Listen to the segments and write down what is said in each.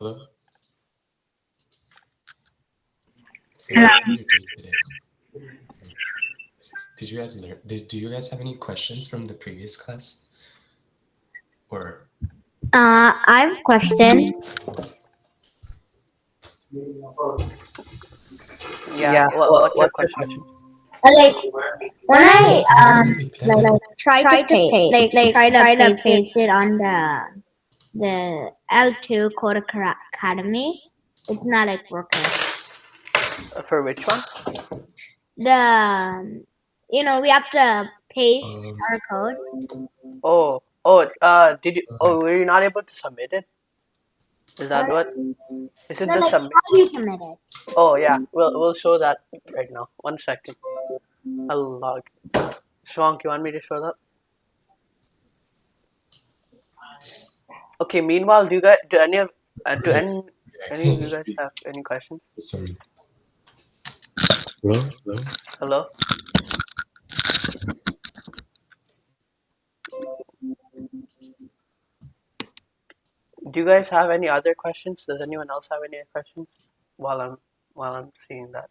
Hello? So Hello. how was your day today? Did you guys learn? Do you guys have any questions from the previous class? Or I have a question. Yeah, what's your question? Like when I Can you try to try to paste it on the L2 Code Academy, it's not like working. For which one? The we have to paste our code. Did you? Oh, were you not able to submit it? Is that what? Is it No, the like submit? how do you submit it? Oh yeah, we'll show that right now. 1 second. I'll log. Shwank, you want me to show that? Okay. Meanwhile, do you guys do any of do any of you guys have any questions? Sorry. Hello? Hello. Do you guys have any other questions? Does anyone else have any questions? While I'm seeing that.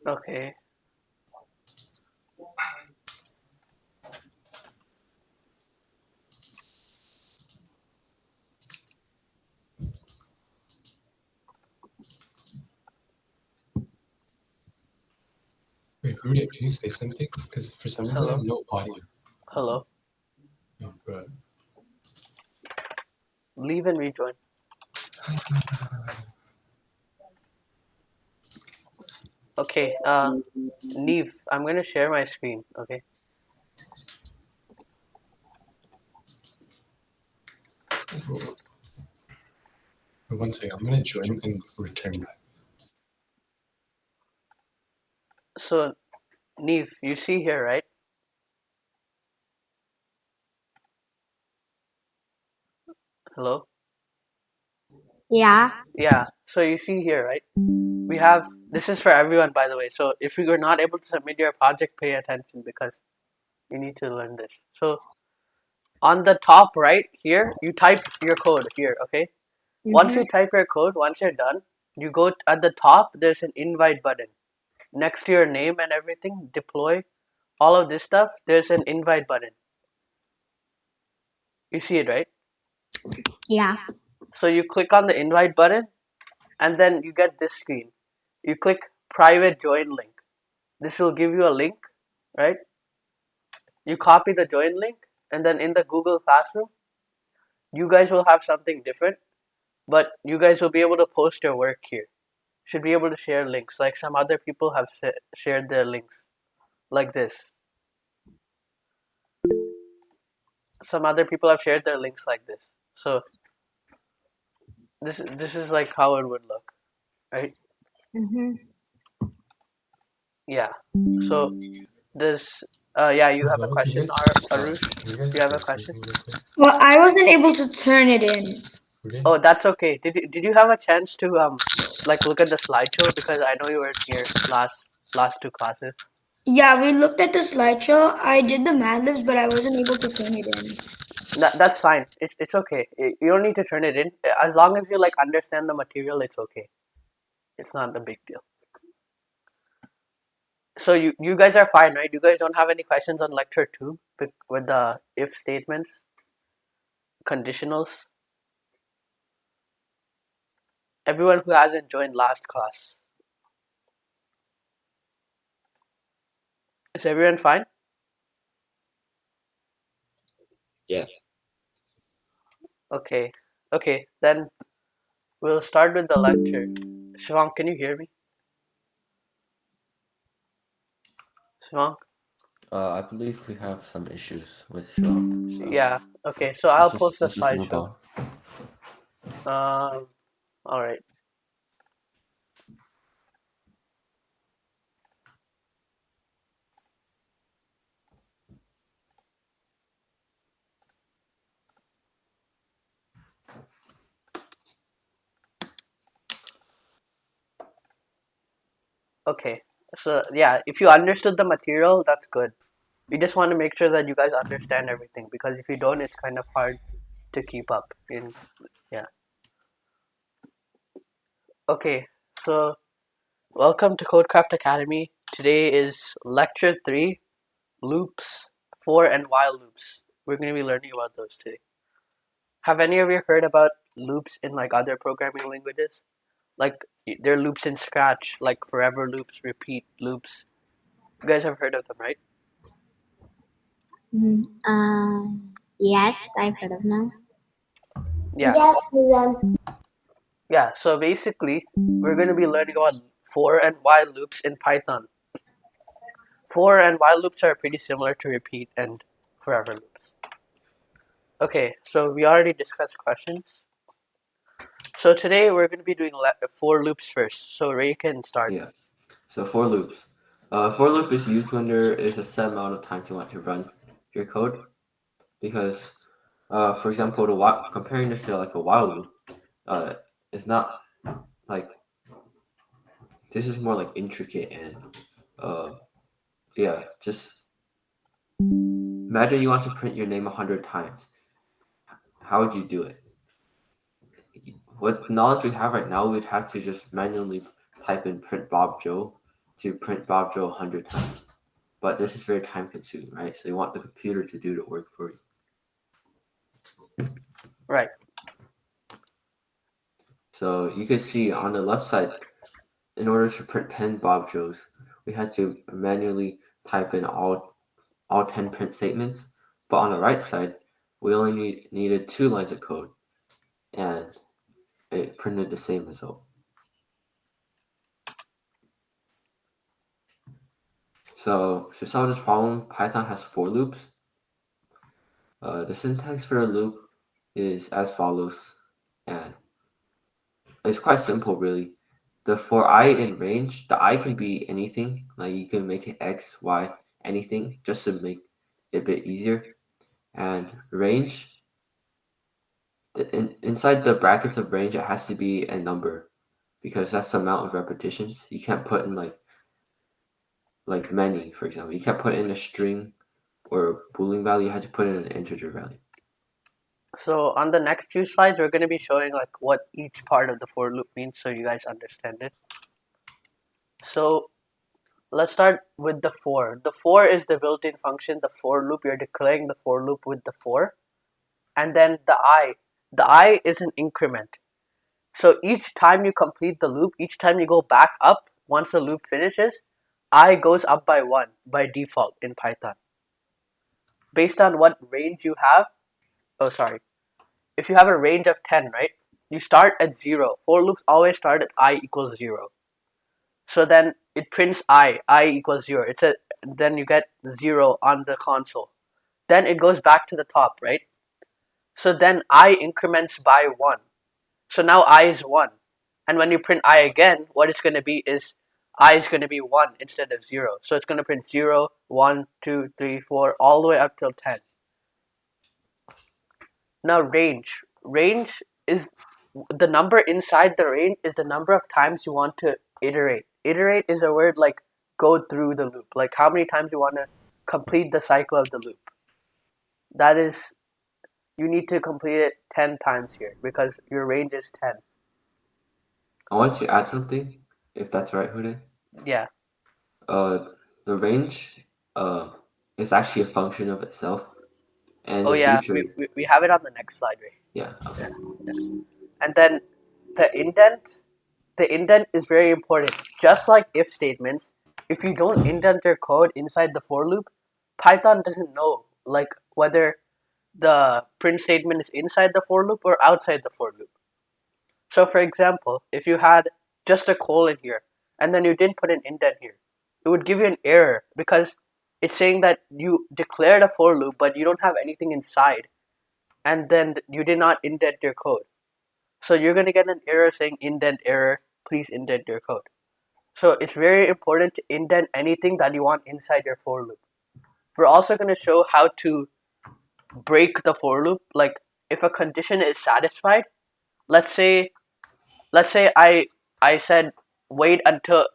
Okay. Wait, Rudy, can you say something? Because for some reason I Hello. have no audio. Hello. Oh, bro. Leave and rejoin. Okay. Neve, I'm gonna share my screen. Okay. One second, I'm gonna join and return back. So, Neve, you see here, right? Hello? Yeah. Yeah. So you see here, right? We have, this is for everyone, by the way. So if you are not able to submit your project, pay attention because you need to learn this. So on the top right here, you type your code here, okay? Once you type your code, once you're done, you go at the top, there's an invite button. Next to your name and everything, deploy, all of this stuff, there's an invite button. You see it, right? Yeah. So you click on the invite button and then you get this screen. You click private join link. This will give you a link, right? You copy the join link and then in the Google Classroom, you guys will have something different, but you guys will be able to post your work here. Should be able to share links like some other people have shared their links like this. Some other people have shared their links like this. So this is like how it would look, right? Yeah. So this yeah, you have a Hello? question, Arush? Can you guys You have say a question? something real quick? Well, I wasn't able to turn it in. Rudy? Oh, that's okay. Did you have a chance to like look at the slideshow because I know you were here last two classes. Yeah, we looked at the slideshow. I did the Mad Libs, but I wasn't able to turn it in. That's fine. It's okay. You don't need to turn it in as long as you like understand the material. It's okay. It's not a big deal. So you guys are fine, right? You guys don't have any questions on lecture 2 with the if statements, conditionals. Everyone who hasn't joined last class. Is everyone fine? Yeah. Okay. Okay, then we'll start with the lecture. Shivang, can you hear me? Shivang? I believe we have some issues with Sean. So Yeah. Okay, so I'll post the let's just move slideshow. on. All right. Okay. So yeah, if you understood the material, that's good. We just want to make sure that you guys understand everything, because if you don't, it's kind of hard to keep up in. Yeah. Okay, so welcome to Codecraft Academy. Today is lecture 3, loops, for and while loops. We're going to be learning about those today. Have any of you heard about loops in like other programming languages? Like there are loops in Scratch, like forever loops, repeat loops. You guys have heard of them, right? Yes, I've heard of them. Yeah. Yeah, so basically, we're going to be learning about for and while loops in Python. For and while loops are pretty similar to repeat and forever loops. Okay, so we already discussed questions. So today we're going to be doing for loops first. So Ray can start. Yeah. So for loops. For loop is used when there is a set amount of time you want to run your code. Because, for example, comparing this to like a while loop, it's not like, this is more like intricate and yeah, just imagine you want to print your name 100 times. How would you do it? With knowledge we have right now, we'd have to just manually type in print Bob Joe to print Bob Joe 100 times. But this is very time consuming, right? So you want the computer to do the work for you. Right. So you can see on the left side, in order to print 10 Bob Joes, we had to manually type in all 10 print statements. But on the right side, we only needed 2 lines of code, and it printed the same result. So to solve this problem, Python has for loops. The syntax for a loop is as follows, and it's quite simple really. The for I in range, the I can be anything, like you can make it X, Y, anything, just to make it a bit easier. And range, inside the brackets of range, it has to be a number, because that's the amount of repetitions. You can't put in like many, for example. You can't put in a string or a Boolean value. You have to put in an integer value. So on the next few slides, we're going to be showing like what each part of the for loop means, so you guys understand it. So let's start with the for. The for is the built-in function, the for loop. You're declaring the for loop with the for. And then the I is an increment. So each time you complete the loop, each time you go back up, once the loop finishes, I goes up by 1 by default in Python. Based on what range you have, if you have a range of 10, right, you start at 0. For loops always start at I equals 0. So then it prints I equals 0. Then you get 0 on the console. Then it goes back to the top, right? So then I increments by 1. So now I is 1. And when you print I again, what it's going to be is I is going to be 1 instead of 0. So it's going to print 0, 1, 2, 3, 4, all the way up till 10. Now range. Range is the number inside the range is the number of times you want to iterate. Iterate is a word like go through the loop. Like how many times you want to complete the cycle of the loop. That is, you need to complete it 10 times here because your range is 10. I want to add something, if that's right, Hude. Yeah. The range is actually a function of itself. And future, we have it on the next slide, right? Yeah. Okay. Yeah. And then the indent is very important. Just like if statements, if you don't indent your code inside the for loop, Python doesn't know like whether the print statement is inside the for loop or outside the for loop. So for example, if you had just a colon here and then you didn't put an indent here, it would give you an error because it's saying that you declared a for loop but you don't have anything inside and then you did not indent your code. So you're going to get an error saying indent error, please indent your code. So it's very important to indent anything that you want inside your for loop. We're also going to show how to break the for loop. Like if a condition is satisfied, let's say I said wait until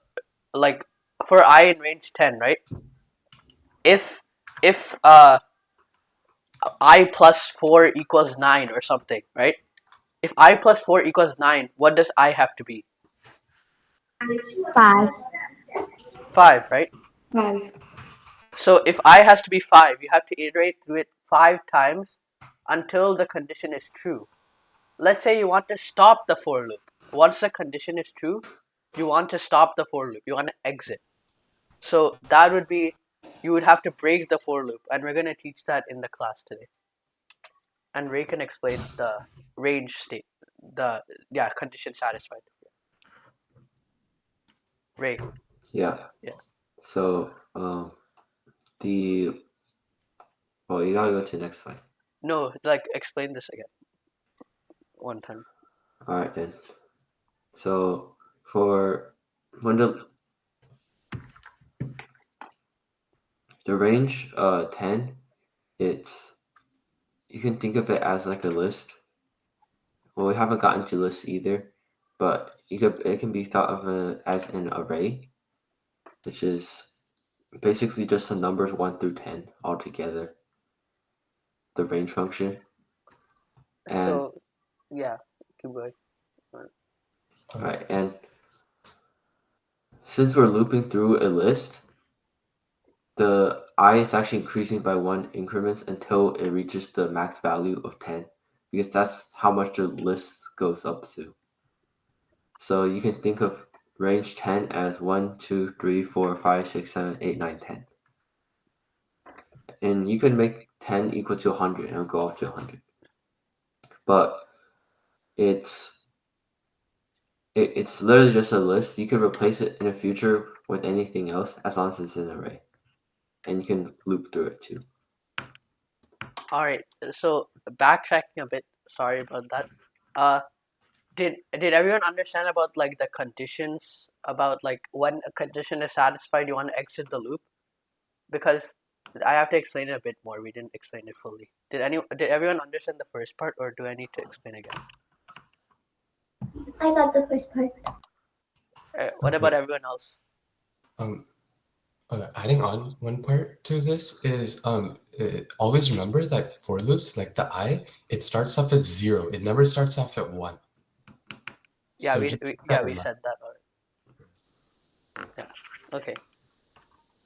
like for I in range 10, right? If if I plus 4 equals 9 or something, right? If I plus 4 equals 9, what does I have to be? 5. 5, right? 5. So if I has to be 5, you have to iterate through it 5 times until the condition is true. Let's say you want to stop the for loop. Once the condition is true, you want to stop the for loop. You want to exit. So that would be, you would have to break the for loop, and we're going to teach that in the class today. And Ray can explain the range state, condition satisfied. Ray. Yeah. Yeah. So you gotta go to the next slide. No, like explain this again. One time. All right then. So for when the range 10, you can think of it as like a list. Well, we haven't gotten to lists either, but it can be thought of as an array, which is basically just the numbers 1 through 10 all together. The range function. And So yeah, keep going. all right, and since we're looping through a list, the I is actually increasing by 1 increments until it reaches the max value of 10, because that's how much the list goes up to. So you can think of range 10 as 1, 2, 3, 4, 5, 6, 7, 8, 9, 10. And you can make 10 equal to 100 and it'll go up to 100. But it's literally just a list. You can replace it in the future with anything else as long as it's an array. And you can loop through it too. All right. So backtracking a bit. Sorry about that. Did everyone understand about like the conditions, about like when a condition is satisfied, you want to exit the loop? Because I have to explain it a bit more. We didn't explain it fully. Did everyone understand the first part, or do I need to explain again? I got the first part. What about everyone else? Adding on one part to this is always remember that for loops like the I, it starts off at 0. It never starts off at 1. Yeah, So we just keep yeah that we in mind. said that already. Yeah. Okay.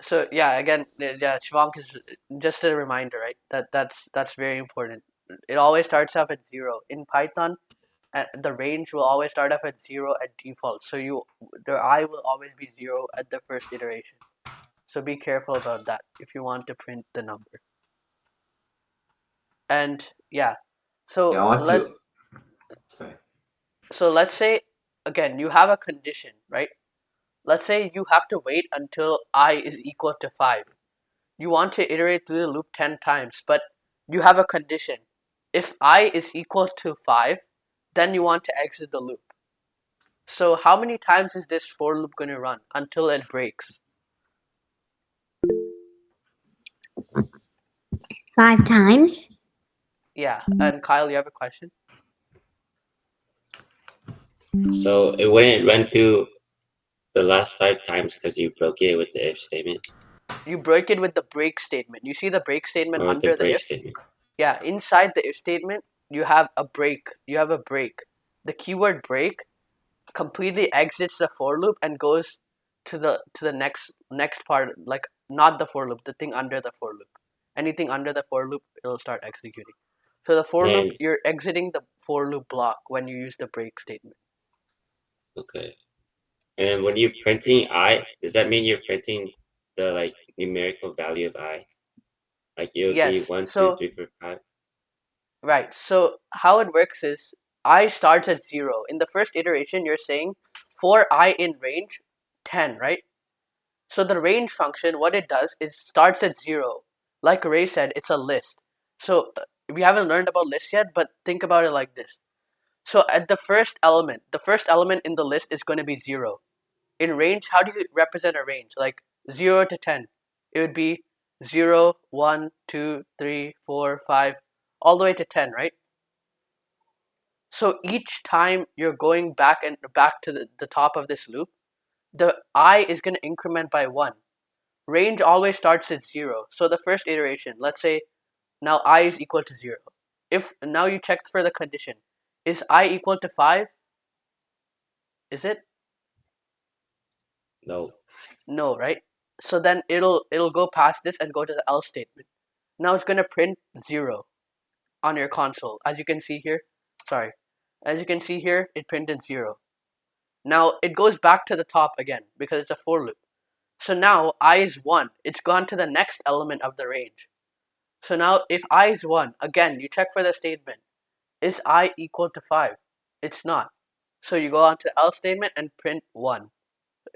So yeah, again, yeah, Shvank is just a reminder, right? That's very important. It always starts off at 0 in Python. The range will always start off at 0 at default. So the I will always be 0 at the first iteration. So be careful about that if you want to print the number. And yeah, so Yeah, I want to. Sorry. so let's say again you have a condition, right? Let's say you have to wait until I is equal to 5. You want to iterate through the loop 10 times, but you have a condition. If I is equal to 5, then you want to exit the loop. So how many times is this for loop going to run until it breaks? 5 times. Yeah, and Kyle, you have a question? So it wouldn't run through the last 5 times because you broke it with the if statement You break it with the break statement. You see the break statement or with the under the break if? statement. Yeah, inside the if statement, you have a break. You have a break. The keyword break completely exits the for loop and goes to the next part, like not the for loop, the thing under the for loop. Anything under the for loop, it'll start executing. So the for loop, And you're exiting the for loop block when you use the break statement. okay. And when you're printing I, does that mean you're printing the like numerical value of I? Like it would be Yes. 1, 2, So 3, 4, 5. right. So how it works is I starts at 0. In the first iteration, you're saying for I in range 10, right? So the range function, what it does is starts at 0. Like Ray said, it's a list. So we haven't learned about lists yet, but think about it like this. So at the first element in the list is going to be 0. In range, how do you represent a range? Like 0 to 10. It would be 0, 1, 2, 3, 4, 5, all the way to 10, right? So each time you're going back to the top of this loop, the I is going to increment by 1. range always starts at 0. So the first iteration, let's say now I is equal to 0. If now you check for the condition, is I equal to 5? Is it? No. No, right? So then it'll go past this and go to the else statement. Now it's gonna print 0 on your console. As you can see here, sorry. As you can see here, it printed 0. Now it goes back to the top again because it's a for loop. So now I is 1. It's gone to the next element of the range. So now if I is 1, again, you check for the statement. Is I equal to 5? It's not. So you go on to the else statement and print 1,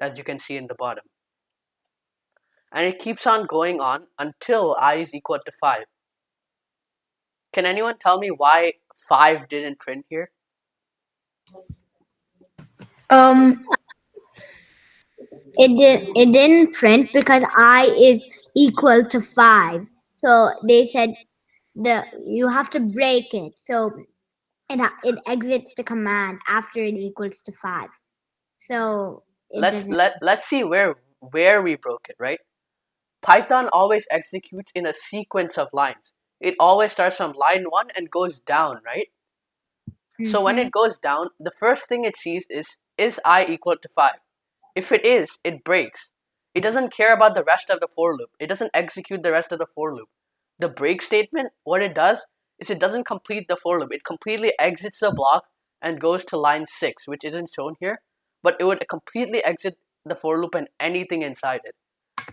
as you can see in the bottom. And it keeps on going on until I is equal to 5. Can anyone tell me why 5 didn't print here? It didn't print because I is equal to 5. So they said you have to break it. So it exits the command after it equals to 5. So it doesn't. Let's see where we broke it, right? Python always executes in a sequence of lines. It always starts from line 1 and goes down, right? So when it goes down, the first thing it sees is I equal to 5? If it is, it breaks. It doesn't care about the rest of the for loop. It doesn't execute the rest of the for loop. The break statement, what it does is it doesn't complete the for loop. It completely exits the block and goes to line 6, which isn't shown here, but it would completely exit the for loop and anything inside it.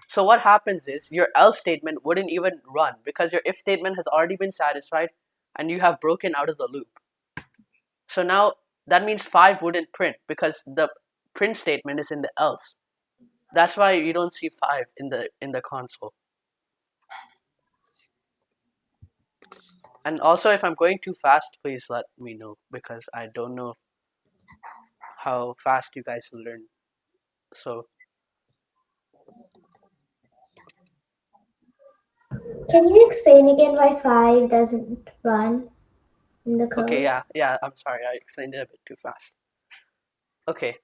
So what happens is your else statement wouldn't even run because your if statement has already been satisfied and you have broken out of the loop. So now that means 5 wouldn't print because the print statement is in the else. That's why you don't see 5 in the console. And also, if I'm going too fast, please let me know because I don't know how fast you guys learn. So Can you explain again why 5 doesn't run in the code? okay, yeah, I'm sorry, I explained it a bit too fast. Okay,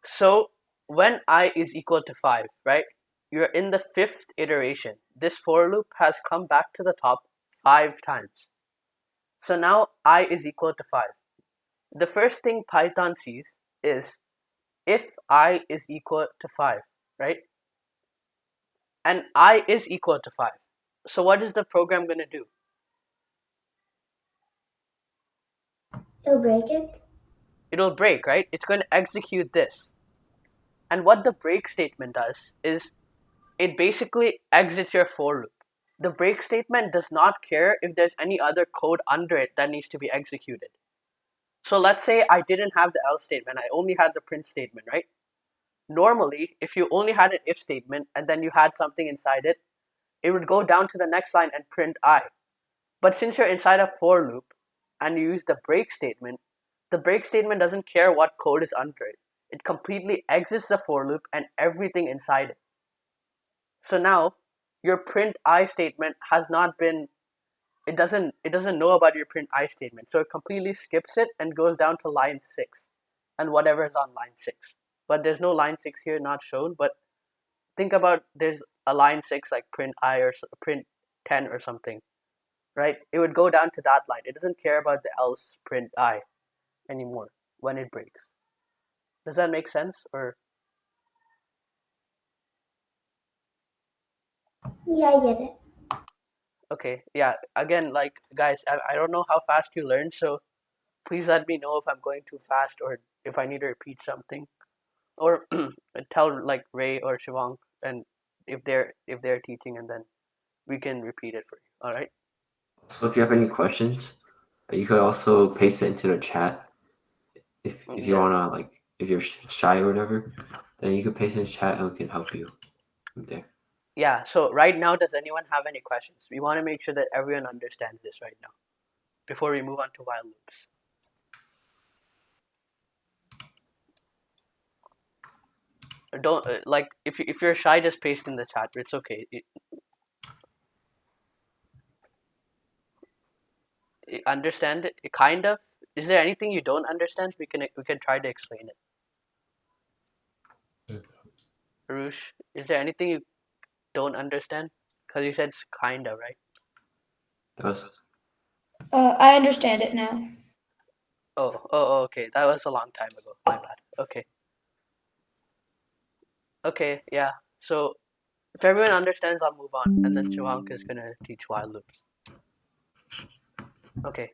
so when I is equal to 5, right? You're in the 5th iteration. This for loop has come back to the top 5 times. So now I is equal to 5. The first thing Python sees is if I is equal to 5, right? And I is equal to 5. So what is the program going to do? It'll break it. It'll break, right? It's going to execute this. And what the break statement does is it basically exits your for loop. The break statement does not care if there's any other code under it that needs to be executed. So let's say I didn't have the else statement, I only had the print statement, right? Normally, if you only had an if statement and then you had something inside it, it would go down to the next line and print I. But since you're inside a for loop and you use the break statement, the break statement doesn't care what code is under it. It completely exits the for loop and everything inside it. So now your print I statement has not been it doesn't know about your print I statement. So it completely skips it and goes down to line 6 and whatever is on line 6. But there's no line 6 here not shown, but think about there's a line 6 like print I or print 10 or something, right? It would go down to that line. It doesn't care about the else print I anymore when it breaks. Does that make sense? Or Yeah, I get it. okay, yeah. Again, like guys, I don't know how fast you learn, so please let me know if I'm going too fast or if I need to repeat something, or tell like Ray or Shivang and if they're teaching, and then we can repeat it for you. All right. So if you have any questions, you could also paste it into the chat. If you Yeah. wanna like if you're shy or whatever, then you could paste it in the chat and we can help you from there. Yeah. So right now, does anyone have any questions? We want to make sure that everyone understands this right now before we move on to while loops. Don't like if you're shy, just paste in the chat. It's okay. Understand it kind of. Is there anything you don't understand? We can try to explain it. Arush, is there anything you don't understand? Because you said kinda, right? Does I understand it now. Oh, okay. That was a long time ago. My bad. Okay, yeah. So if everyone understands, I'll move on, and then Shivank is gonna teach while loops. Okay.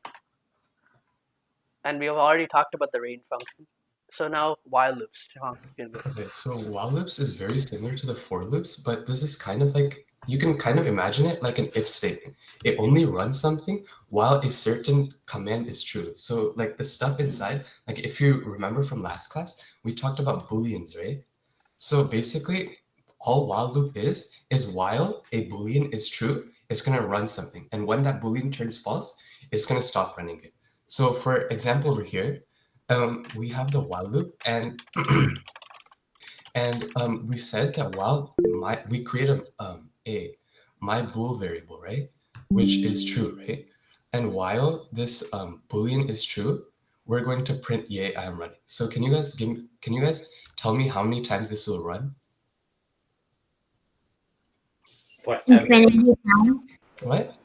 And we have already talked about the range function. So now while loops. Shivank, you can go. Okay, so while loops is very similar to the for loops, but this is kind of like, you can kind of imagine it like an if statement. It only runs something while a certain command is true. So like the stuff inside, like if you remember from last class, we talked about booleans, right? So basically, all while loop is while a boolean is true, it's gonna run something, and when that boolean turns false, it's gonna stop running it. So for example over here, we have the while loop, and we said that while we create a my bool variable, right, which is true, right, and while this boolean is true, we're going to print yay I am running. So can you guys tell me how many times this will run? Forever. Infinity times. What?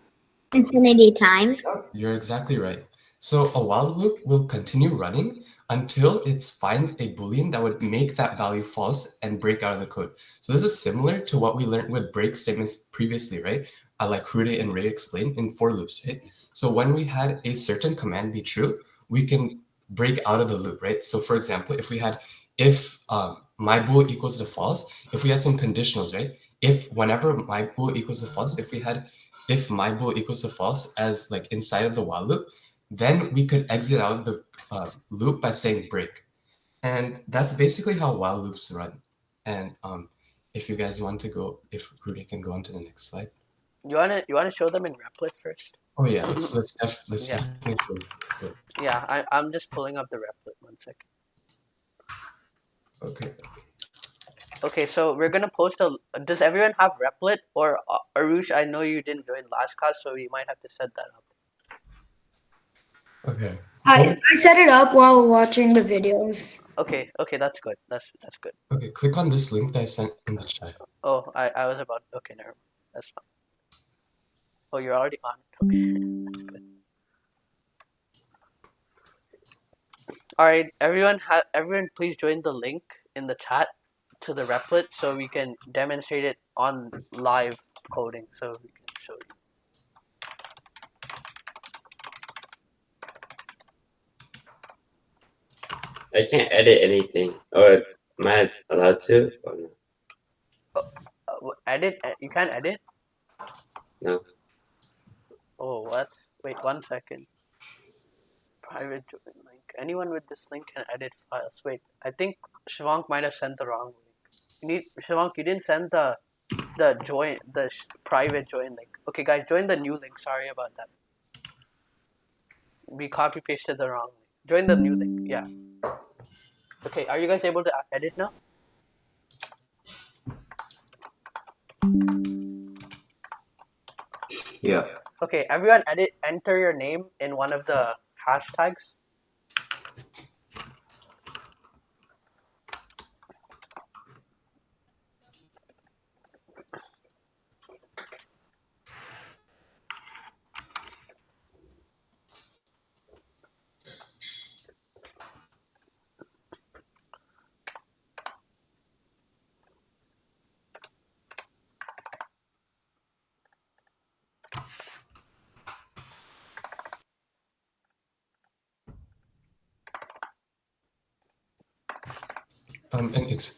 Infinity times. You're exactly right. So a while loop will continue running until it finds a boolean that would make that value false and break out of the code. So this is similar to what we learned with break statements previously, right? Like Rudy and Ray explained in for loops, right? So when we had a certain command be true, we can break out of the loop, right? So for example, if we had if my bool equals to false, if we had some conditionals, right? If whenever my bool equals to false, if my bool equals to false as like inside of the while loop, then we could exit out of the loop by saying break. And that's basically how while loops run. And if you guys want to go, if Rudy can go on to the next slide. You wanna show them in Replit first? Oh yeah, let's Yeah. definitely go. Yeah, I'm just pulling up the Replit 1 second. Okay. Okay, so we're gonna post a. Does everyone have Replit or Arush? I know you didn't join last class, so you might have to set that up. Okay. I set it up while watching the videos. Okay, that's good. That's good. Okay, click on this link that I sent in the chat. Oh, I was about. Okay, never mind. That's fine. Oh, you're already on it. Okay, that's good. All right, everyone, please join the link in the chat to the Replit so we can demonstrate it on live coding. So we can show you. I can't edit anything. Or am I allowed to? Or no? Edit? You can't edit? No. Oh, what? Wait 1 second. Private join link. Anyone with this link can edit files. Wait, I think Shivank might have sent the wrong link. Shivank, you didn't send the private join link. Okay, guys, join the new link. Sorry about that. We copy pasted the wrong link. Join the new link. Yeah. Okay, are you guys able to edit now? yeah. Okay, everyone enter your name in one of the hashtags.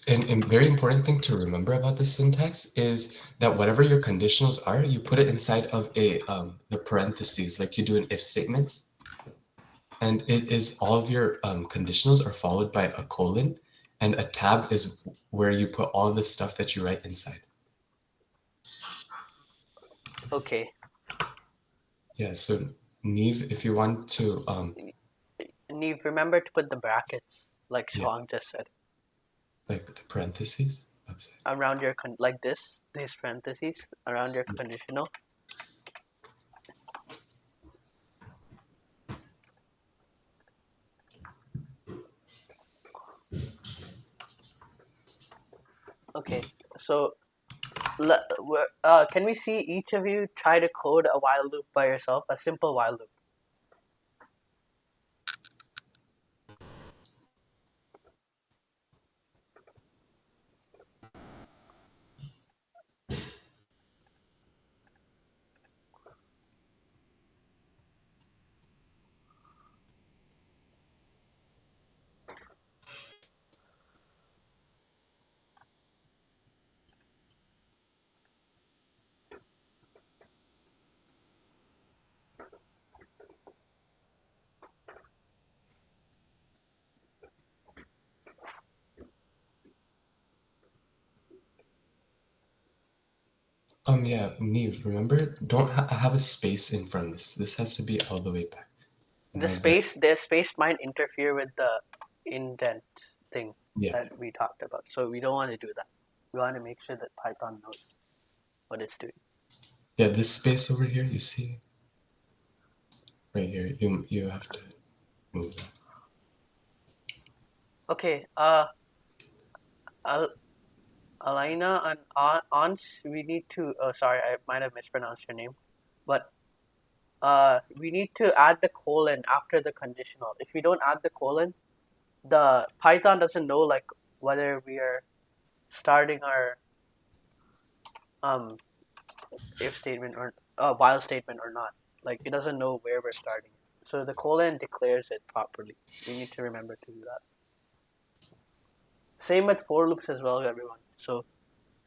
And very important thing to remember about this syntax is that whatever your conditionals are, you put it inside of the parentheses, like you do in if statements. And it is all of your conditionals are followed by a colon, and a tab is where you put all the stuff that you write inside. Okay. Yeah. So Neve, if you want to Neve, remember to put the brackets like Yeah. Shivank just said. like the parentheses. That's it. Around your like these parentheses around your conditional. Okay, so can we see each of you try to code a while loop by yourself, a simple while loop? Yeah, Neve, remember, don't have a space in front of this. This has to be all the way back. The space might interfere with the indent thing Yeah. that we talked about. So we don't want to do that. We want to make sure that Python knows what it's doing. Yeah, this space over here, you see? Right here, you have to move that. Okay, Alina and Ansh, we need to. Oh, sorry, I might have mispronounced your name, but we need to add the colon after the conditional. If we don't add the colon, the Python doesn't know like whether we are starting our if statement or while statement or not. Like it doesn't know where we're starting. So the colon declares it properly. We need to remember to do that. Same with for loops as well, everyone. So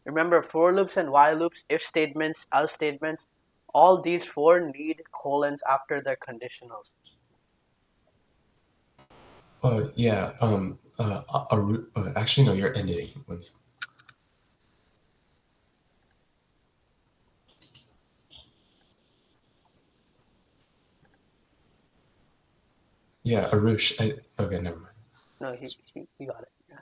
remember, for loops and while loops, if statements, else statements, all these four need colons after their conditionals. Yeah. Actually, no, you're editing. Yeah, Arush. Okay, never mind. No, he got it. Yeah.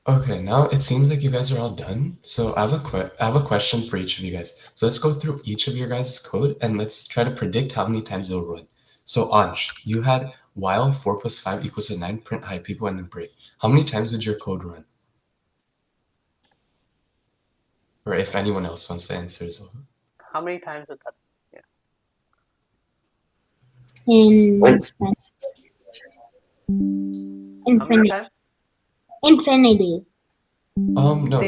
Okay, now it seems like you guys are all done. So I have a question for each of you guys. So let's go through each of your guys' code and let's try to predict how many times it'll run. So Ansh, you had while 4 plus 5 equals to 9, print high people and then break. How many times would your code run? Or if anyone else wants to answer as well. How many times would that? Once. How many times? Infinity. No,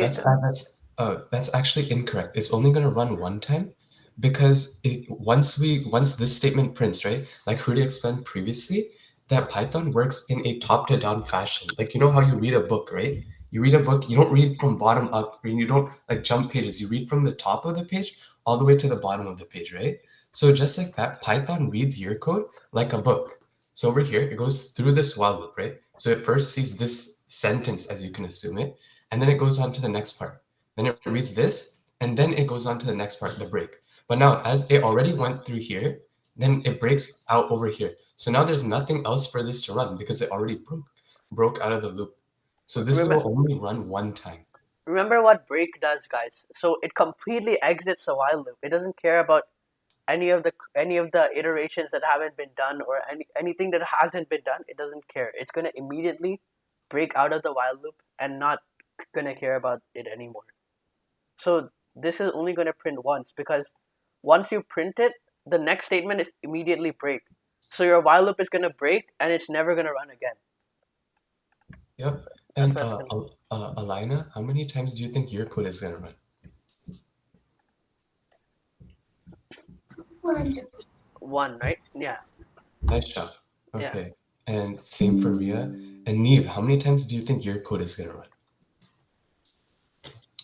that's actually incorrect. It's only going to run one time because once this statement prints, right? Like Hruti explained previously, that Python works in a top to down fashion. Like you know how you read a book, right? You read a book, you don't read from bottom up, and you don't like jump pages. You read from the top of the page all the way to the bottom of the page, right? So just like that, Python reads your code like a book. So over here, it goes through this while loop, right? So it first sees this sentence, as you can assume it, and then it goes on to the next part. Then it reads this, and then it goes on to the next part, the break. But now, as it already went through here, then it breaks out over here. So now there's nothing else for this to run because it already broke out of the loop. So this will only run one time. Remember what break does, guys. So it completely exits the while loop. It doesn't care about any of the iterations that haven't been done or anything that hasn't been done. It doesn't care. It's gonna immediately break out of the while loop and not gonna care about it anymore. So this is only gonna print once because once you print it, the next statement is immediately break. So your while loop is gonna break and it's never gonna run again. Yep. And Alina, how many times do you think your code is gonna run? One, right? Yeah. Nice job. Okay. Yeah. And same for Ria. And Neve, how many times do you think your code is gonna run?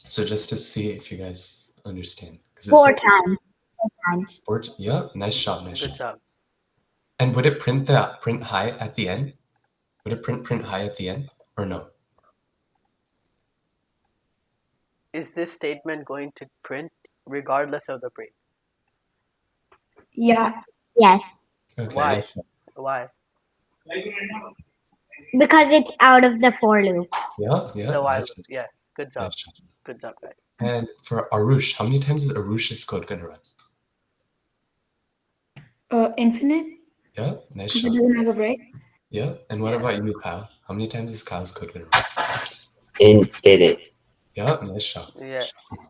So just to see if you guys understand. 4 times. 4 times. Yeah, nice job, Good job. And would it print the print high at the end? Would it print high at the end or no? Is this statement going to print regardless of the break? Yeah. Yes. Okay. Why? Nice. Why? Because it's out of the for loop. Yeah. The while Nice. loop. Yeah. Good job. Nice. Good job, guys. And for Arush, how many times is Arush's code gonna run? Infinite. Yeah, nice Because job. it doesn't have a break. Yeah. And what about you, Kyle? How many times is Kyle's code gonna run? and did it. Yeah, nice shot. Yeah.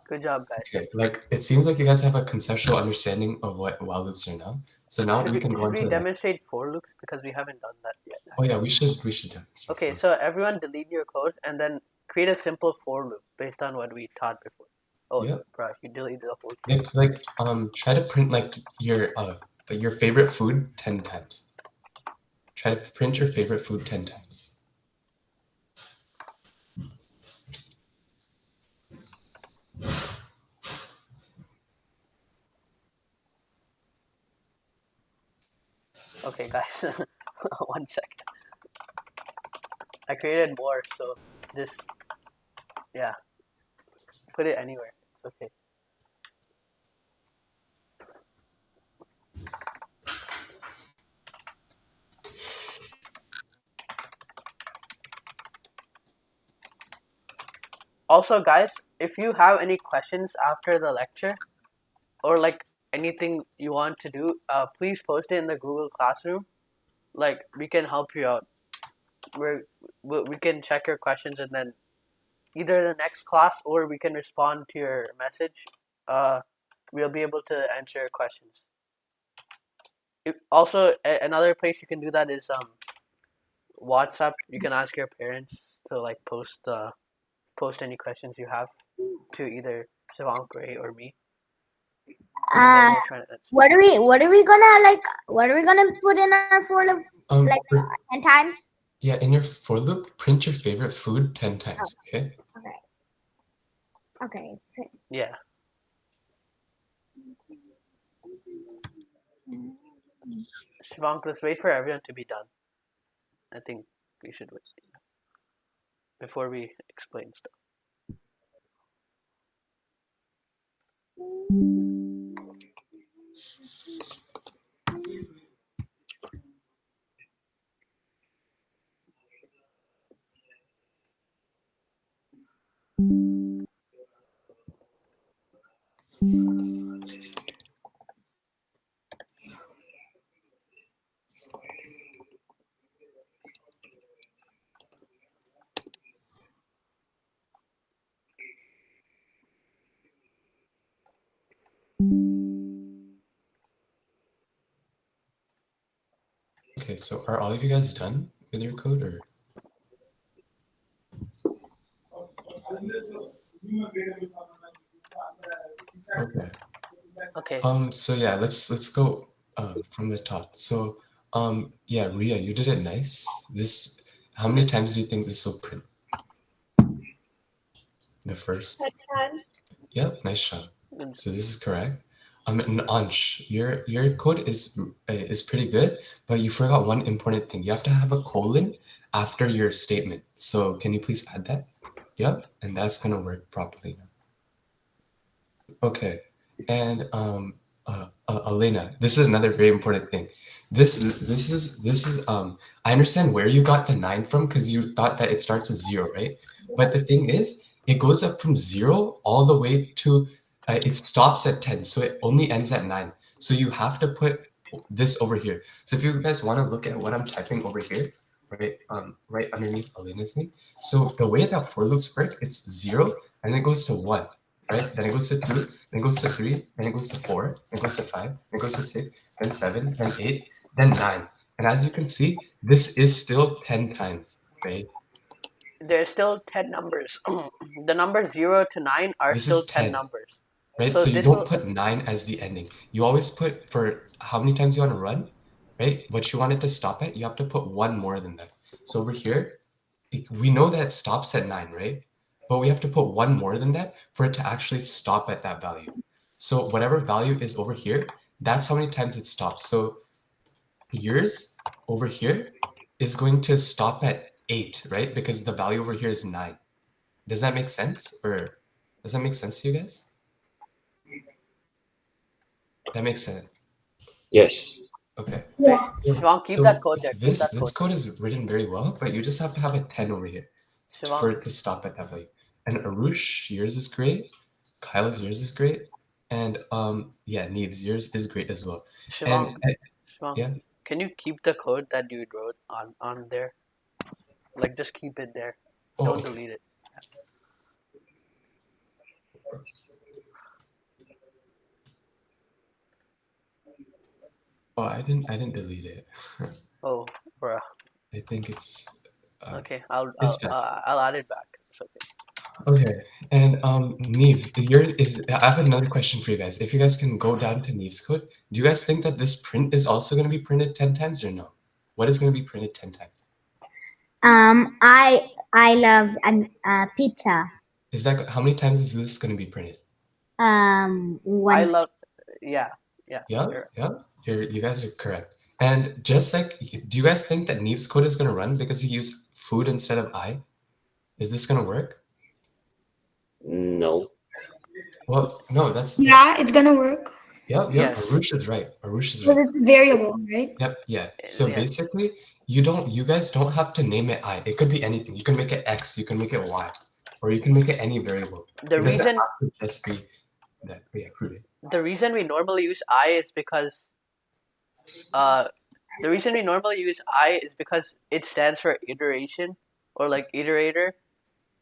Good job, guys. Okay, like it seems like you guys have a conceptual understanding of what while loops are now. So now we can go Should we into the next. demonstrate for loops because we haven't done that yet? Oh yeah, we should do it. Okay, so everyone delete your code and then create a simple for loop based on what we taught before. Oh, Yeah. bro, you deleted the whole thing. Like try to print like your favorite food 10 times. Try to print your favorite food 10 times. Okay, guys, 1 second. I created more, so this, yeah, put it anywhere. It's okay. Also, guys, if you have any questions after the lecture or like anything you want to do, please post it in the Google Classroom. Like, we can help you out. We can check your questions and then either the next class or we can respond to your message. We'll be able to answer your questions. Also, another place you can do that is WhatsApp. You can ask your parents to like post any questions you have to either Shivank, Ray, or me. And then we'll try to answer. What are we gonna put in our for loop like 10 times? Yeah, in your for loop, print your favorite food 10 times, okay? Okay. Yeah. Shivank, let's wait for everyone to be done. I think we should wait before we explain stuff. Okay, so are all of you guys done with your code or? Okay. Okay. So yeah, let's go from the top. So yeah, Ria, you did it nice. How many times do you think this will print? The first. 10 times. Yep, nice shot. So this is correct. And Ansh, your code is pretty good, but you forgot one important thing. You have to have a colon after your statement. So can you please add that? Yep, and that's gonna work properly now. Okay, and Elena, this is another very important thing. This is I understand where you got the 9 from because you thought that it starts at 0, right? But the thing is, it goes up from 0 all the way to it stops at 10, so it only ends at 9. So you have to put this over here. So if you guys want to look at what I'm typing over here, right underneath Elena's name. So the way that for loops work, it's 0 and then it goes to 1. Right? Then it goes to 2, then it goes to 3, then it goes to 4, then it goes to 5, then it goes to 6, then 7, then 8, then 9. And as you can see, this is still 10 times, right? There's still 10 numbers. The numbers 0 to 9 are This still is 10 10. numbers. Right? So So you this don't will- put 9 as the ending. You always put for how many times you want to run, right? What you want it to stop at, you have to put 1 more than that. So over here, we know that it stops at 9, right? But we have to put 1 more than that for it to actually stop at that value. So whatever value is over here, that's how many times it stops. So yours over here is going to stop at 8, right? Because the value over here is 9. Does that make sense? Or does that make sense to you guys? That makes sense. Yes. Okay. Yeah. Shivank, keep So that code there. Keep this that this code. code is written very well, but you just have to have a 10 over here Shivank. for it to stop at that value. And Arush, yours is great. Kyle's, yours is great. And yeah, Neves, yours is great as well. Shivank, And Shivank, yeah, can you keep the code that you wrote on there? Like, just keep it there. oh, Don't okay. delete it. Oh, I didn't delete it. Oh, bruh. I think it's Okay, I'll it's I'll, fine. I'll add it back. It's okay. Okay. And Neve, I have another question for you guys. If you guys can go down to Neve's code, do you guys think that this print is also going to be printed 10 times or no? What is going to be printed 10 times? I love pizza. Is that how many times is this going to be printed? I One. love, yeah, Yeah, you're- yeah. You guys are correct. And just like, do you guys think that Neve's code is going to run because he used food instead of I? Is this going to work? No. Well, no, that's Yeah, it's gonna work yep. Yes. Arush is right. Arush is because right. it's variable, right? Yep, yeah. So Yes. basically, you guys don't have to name it I. It could be anything. You can make it X, you can make it Y, or you can make it any variable. The It doesn't reason have to just be that prudent. the reason we normally use I is because the reason we normally use I is because it stands for iteration or like iterator.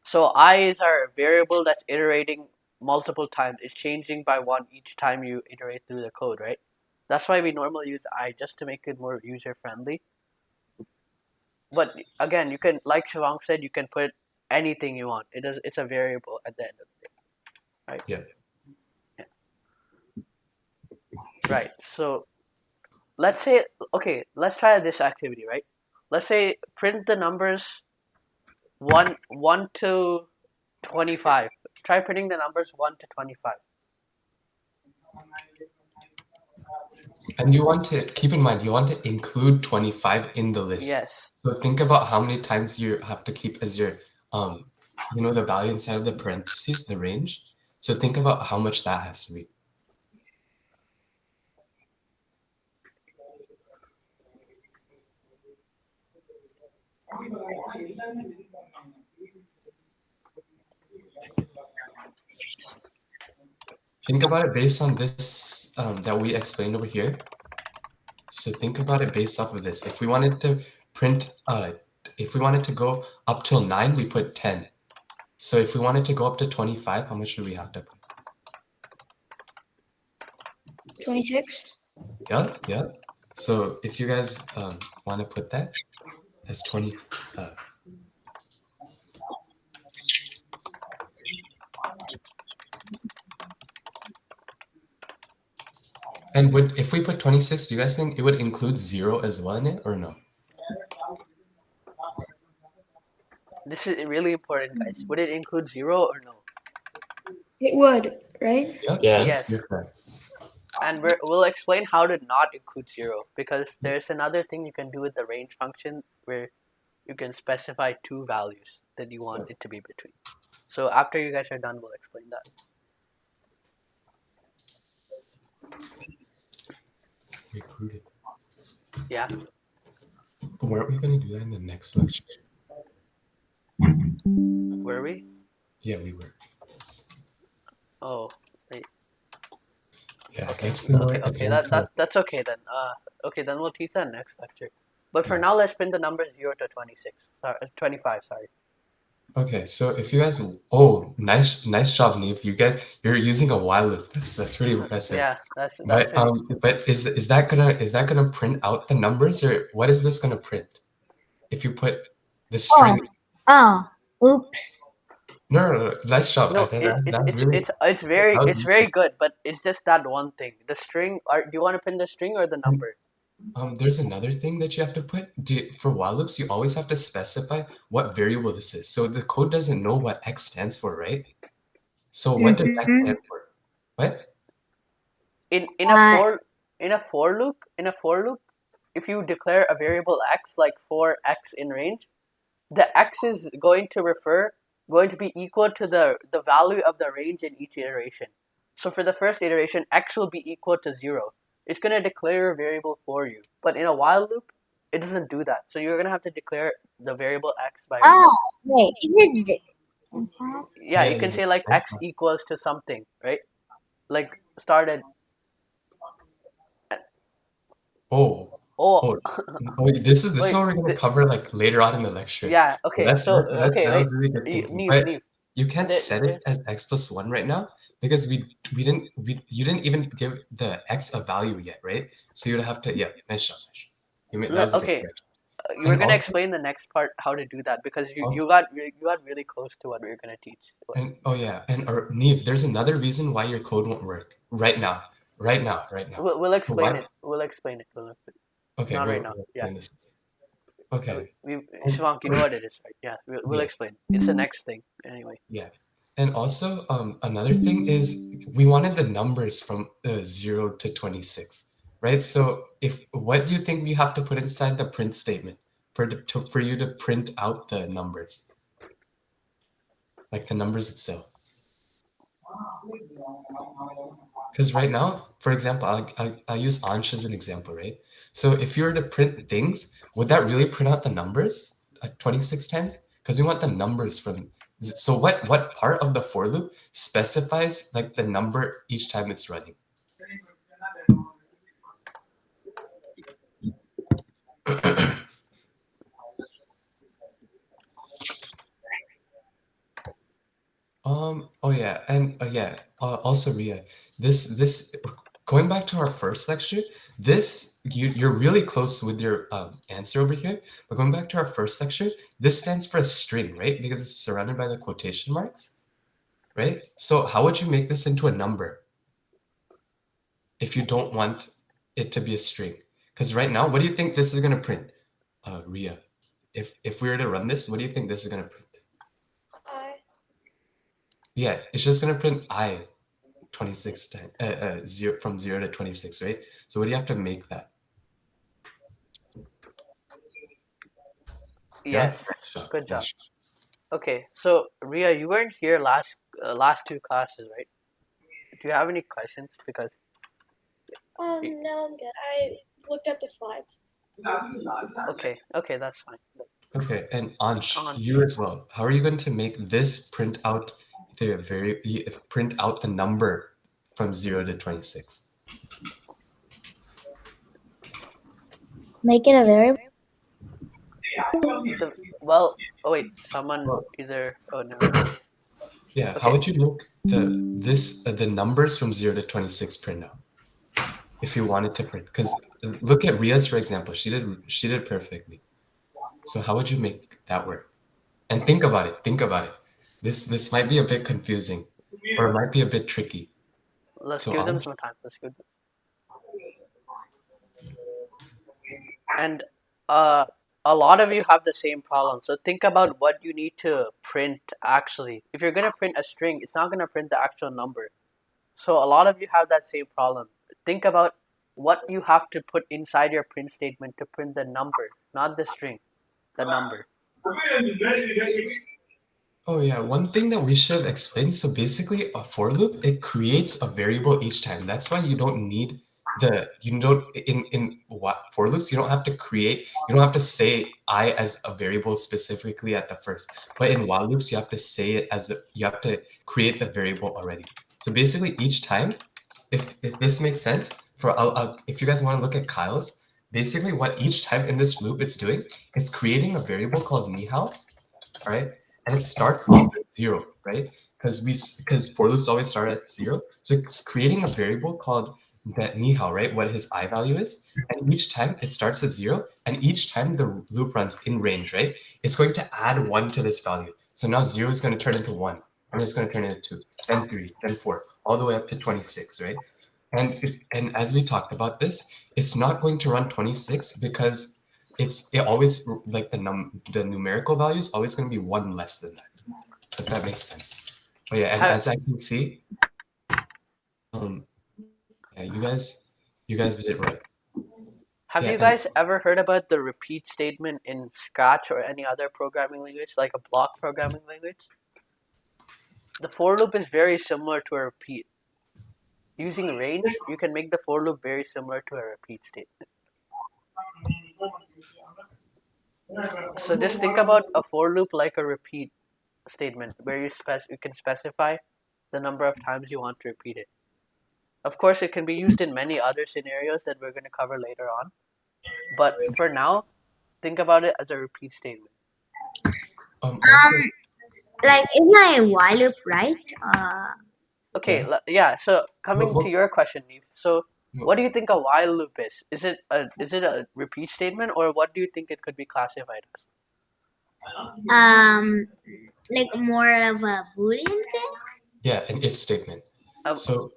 So I is our variable that's iterating multiple times. It's changing by one each time you iterate through the code, right? That's why we normally use I, just to make it more user friendly. But again, you can, like Shivang said, you can put anything you want. It's a variable at the end of the day, right? Yeah. Right. So let's say, okay, let's try this activity, right? Let's say print the numbers 1 to 25. Try printing the numbers 1 to 25. And you want to keep in mind, you want to include 25 in the list. Yes. So think about how many times you have to keep as your the value inside of the parentheses, the range. So think about how much that has to be. Think about it based on this that we explained over here. So think about it based off of this. If we wanted to print, if we wanted to go up till 9, we put 10. So if we wanted to go up to 25, how much do we have to put? 26. Yeah. So if you guys want to put that as 20, and if we put 26, do you guys think it would include 0 as well in it or no? This is really important, guys. Would it include 0 or no? It would, right? Yeah. Yes. You're correct. And we'll explain how to not include 0, because there's another thing you can do with the range function where you can specify 2 values that you want it to be between. So after you guys are done, we'll explain that. Recruited. Yeah. But weren't we going to do that in the next lecture? Were we? Yeah, we were. Oh, wait. Yeah, Okay. that's the more Okay. advanced one. That's okay then. Okay, then we'll teach that next lecture. But for Yeah. now, let's print the numbers 0 to 26. Sorry, 25. Sorry. Okay, so if you guys, oh, nice job, Neve. You're using a while loop. That's really impressive. Yeah, that's But it. but is that gonna print out the numbers, or what is this gonna print? If you put the string. Oh, oops. No, nice job. No, That's really it's very that was it's very good, but it's just that one thing. The string. Do you want to print the string or the number? There's another thing that you have to put. For while loops, you always have to specify what variable this is. So the code doesn't know what X stands for, right? So what does X stand for? What? In Uh, a for loop, if you declare a variable X like for X in range, the X is going to be equal to the value of the range in each iteration. So for the first iteration, X will be equal to 0. It's going to declare a variable for you. But in a while loop, it doesn't do that. So you're going to have to declare the variable X by yourself. Oh, wait. Is it? Yeah, you can say like X equals to something, right? Like started. Oh, this is Wait, what we're gonna cover like later on in the lecture. Yeah. Okay. That was really good Wait, thinking. Neve, But Neve. you can't There- set it as x plus 1 right now because you didn't even give the x a value yet, right? So you'd have to, yeah, nice shot. That was a good Okay, correction. you were And gonna also- explain the next part how to do that because you Also- got really close to what we were gonna teach. And oh yeah, and or Neve, there's another reason why your code won't work right now. We'll explain why- it. We'll explain it. Okay, Not we'll, right now. we'll Yeah. explain this. Okay. Shivang, you know what it is, right? Yeah, we'll Yeah. explain. It's the next thing anyway. Yeah. And also, another thing is we wanted the numbers from 0 to 26, right? So what do you think we have to put inside the print statement for you to print out the numbers? Like the numbers itself. Because right now, for example, I'll use Ansh as an example, right? So if you were to print things, would that really print out the numbers 26 times? Because we want the numbers from. So what part of the for loop specifies like the number each time it's running? Oh yeah, and also Ria, this going back to our first lecture, you're really close with your answer over here, but going back to our first lecture, this stands for a string, right? Because it's surrounded by the quotation marks, right? So how would you make this into a number if you don't want it to be a string? Because right now, what do you think this is gonna print, Ria? If we were to run this, what do you think this is gonna print? Yeah, it's just gonna print I 26 times, from 0 to 26, right? So what do you have to make that? Yes. Yeah? Good job. Okay, so Ria, you weren't here last two classes, right? Do you have any questions? Because No, I'm good. I looked at the slides. okay, that's fine. Okay, and Ansh, Ansh. you as well. How are you going to make this print out the number from 0 to 26? Make it a variable. Well, oh wait, someone either. Oh no. Yeah, Okay. how would you make the numbers from 0 to 26 print out? If you wanted to print, because look at Ria's, for example, she did perfectly. So how would you make that work? And think about it. This might be a bit confusing, or it might be a bit tricky. Let's So give them Ansh? some time. And a lot of you have the same problem. So think about what you need to print actually. If you're gonna print a string, it's not gonna print the actual number. So a lot of you have that same problem. Think about what you have to put inside your print statement to print the number, not the string, the number. Oh yeah, one thing that we should have explained. So basically, a for loop, it creates a variable each time. That's why you don't need in what for loops, you don't have to say I as a variable specifically at the first. But in while loops, you have to say it you have to create the variable already. So basically, each time, if this makes sense, if you guys want to look at Kyle's, basically what each time in this loop it's doing, it's creating a variable called nihao, all right? And it starts off at 0, right? Because for loops always start at 0. So it's creating a variable called that nihao, right? What his I value is. And each time it starts at 0, and each time the loop runs in range, right? It's going to add 1 to this value. So now 0 is going to turn into 1, and it's going to turn into 2, then 3, then 4, all the way up to 26, right? And as we talked about this, it's not going to run 26 because it always, like the numerical value is always going to be 1 less than that. So if that makes sense. But yeah, and as I can see, yeah, you guys did it right. Have Yeah, you guys ever heard about the repeat statement in Scratch or any other programming language, like a block programming language? The for loop is very similar to a repeat. Using range, you can make the for loop very similar to a repeat statement. So just think about a for loop like a repeat statement where you can specify the number of times you want to repeat it. Of course, it can be used in many other scenarios that we're going to cover later on. But for now, think about it as a repeat statement. Also, like it's not a while loop, right? Okay, Yeah. yeah. So coming Well, to your question, Neve. So well, what do you think a while loop is? Is it a repeat statement, or what do you think it could be classified as? Um, like more of a Boolean thing. yeah, an if statement. Um, So,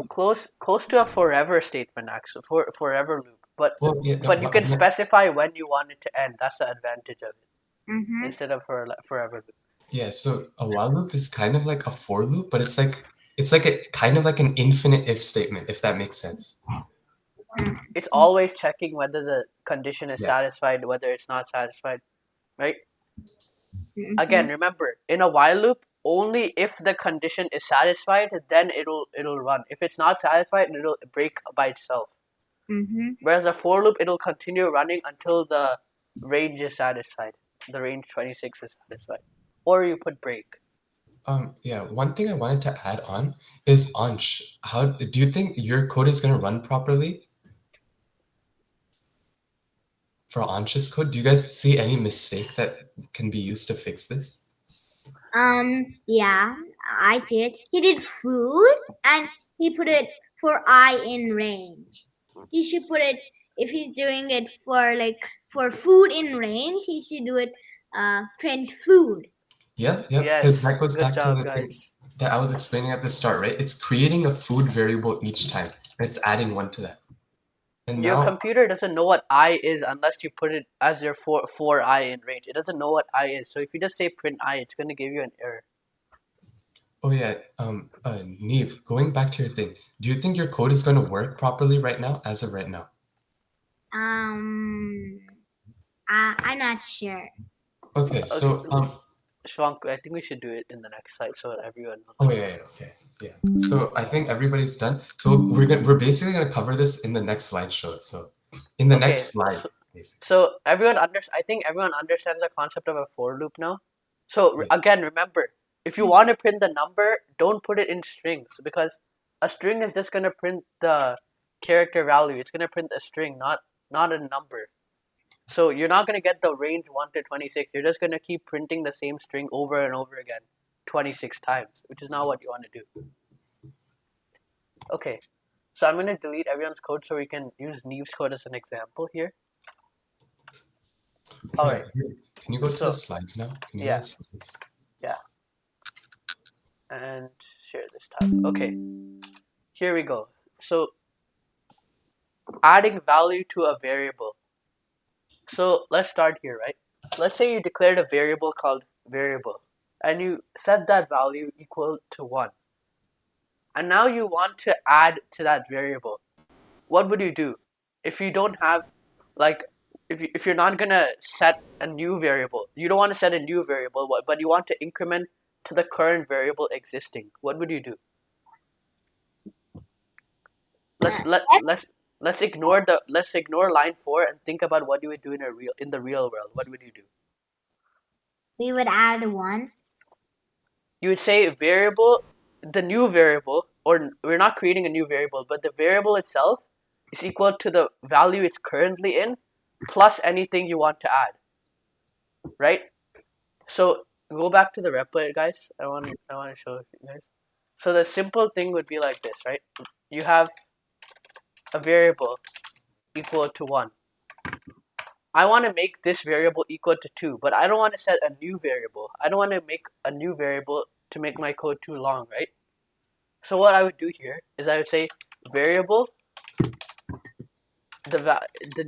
close to a forever statement, actually, for forever loop. But well, yeah, no, but you but can specify when you want it to end. That's the advantage of it, Mm-hmm. instead of forever loop. yeah. So a while loop is kind of like a for loop, but it's like a kind of like an infinite if statement, if that makes sense. It's always checking whether the condition is Yeah. satisfied, whether it's not satisfied, right? Mm-hmm. Again, remember, in a while loop, only if the condition is satisfied, then it'll run. If it's not satisfied, it'll break by itself. Mm-hmm. Whereas a for loop, it'll continue running until the range is satisfied. The range 26 is satisfied. Or you put break. Yeah, one thing I wanted to add on is Ansh. How do you think your code is going to run properly for Ansh's code? Do you guys see any mistake that can be used to fix this? Yeah, I see it. He did food and he put it for I in range. He should put it if he's doing it for food in range. He should do it print food. Yeah, yeah, because Yes, that goes good back to job, the thing guys. that I was explaining at the start, right? It's creating a food variable each time, and it's adding one to that. And Your now, computer doesn't know what I is unless you put it as your for I in range. It doesn't know what I is. So if you just say print I, it's gonna give you an error. oh yeah, Neve, going back to your thing, do you think your code is going to work properly right now, as of right now? I'm not sure. Okay, so Shwank, I think we should do it in the next slide so that everyone knows. oh yeah, okay, yeah. So I think everybody's done. So we're basically gonna cover this in the next slideshow. So in the Okay, next slide, basically. So I think everyone understands the concept of a for loop now. So Yeah. again, remember, if you want to print the number, don't put it in strings, because a string is just gonna print the character value. It's gonna print a string, not a number. So you're not gonna get the range 1 to 26. You're just gonna keep printing the same string over and over again, 26 times, which is not what you want to do. Okay, so I'm gonna delete everyone's code so we can use Neve's code as an example here. All right. Can you go to So the slides now? Can you yeah. go to the slides? Yeah. And share this tab. Okay. Here we go. So adding value to a variable. So let's start here, right? Let's say you declared a variable called variable and you set that value equal to 1. And now you want to add to that variable. What would you do? If you don't have, like, if you're not gonna set a new variable, you don't want to set a new variable, but you want to increment to the current variable existing, what would you do? Let's ignore line 4 and think about what you would do in the real world. What would you do? We would add 1. You would say variable, the new variable, or we're not creating a new variable, but the variable itself is equal to the value it's currently in plus anything you want to add, right? So go back to the replit, guys. I want to show you guys. So the simple thing would be like this, right? You have a variable equal to 1. I want to make this variable equal to 2, but I don't want to set a new variable. I don't want to make a new variable to make my code too long, right? So what I would do here is I would say variable, the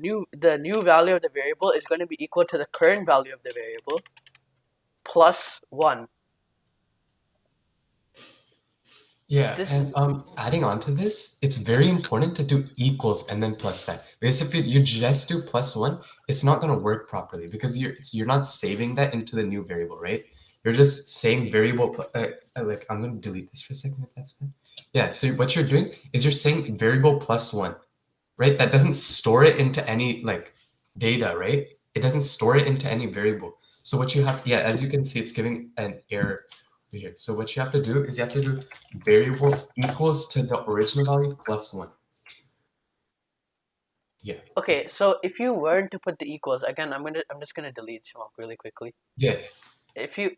new value of the variable is going to be equal to the current value of the variable plus 1. Yeah, and adding on to this, it's very important to do equals and then plus that. Because if you just do +1, it's not going to work properly because you're not saving that into the new variable, right? You're just saying variable. Like I'm going to delete this for a second if that's fine. Yeah. So what you're doing is you're saying variable +1, right? That doesn't store it into any like data, right? It doesn't store it into any variable. So what you have, yeah, as you can see, it's giving an error here. So what you have to do is you have to do variable equals to the original value plus 1. Yeah. Okay, so if you weren't to put the equals, again, I'm just gonna delete Shmok really quickly. Yeah. If you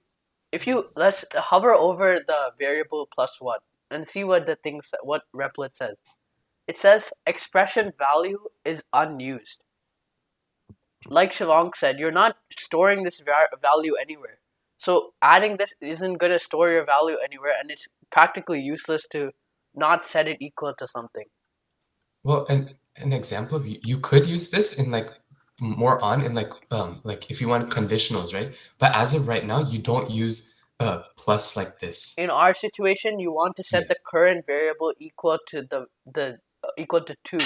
let's hover over the variable +1 and see what what Replit says. It says expression value is unused. Like Shivang said, you're not storing this value anywhere. So adding this isn't going to store your value anywhere, and it's practically useless to not set it equal to something. Well, an example of you could use this in like more on in like if you want conditionals, right? But as of right now, you don't use plus like this. In our situation, you want to set the current variable equal to the equal to 2.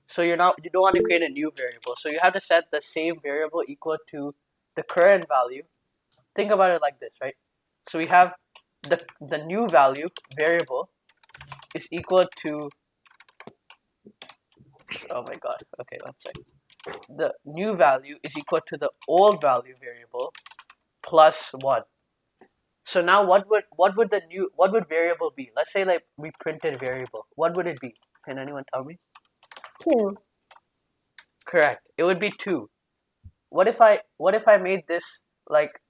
So you don't want to create a new variable. So you have to set the same variable equal to the current value. Think about it like this, right? So we have the new value variable is equal to, oh my god, okay, one second. The new value is equal to the old value variable plus 1. So now what would variable be? Let's say like we printed variable. What would it be? Can anyone tell me? 2. Correct. It would be 2. What if I made this like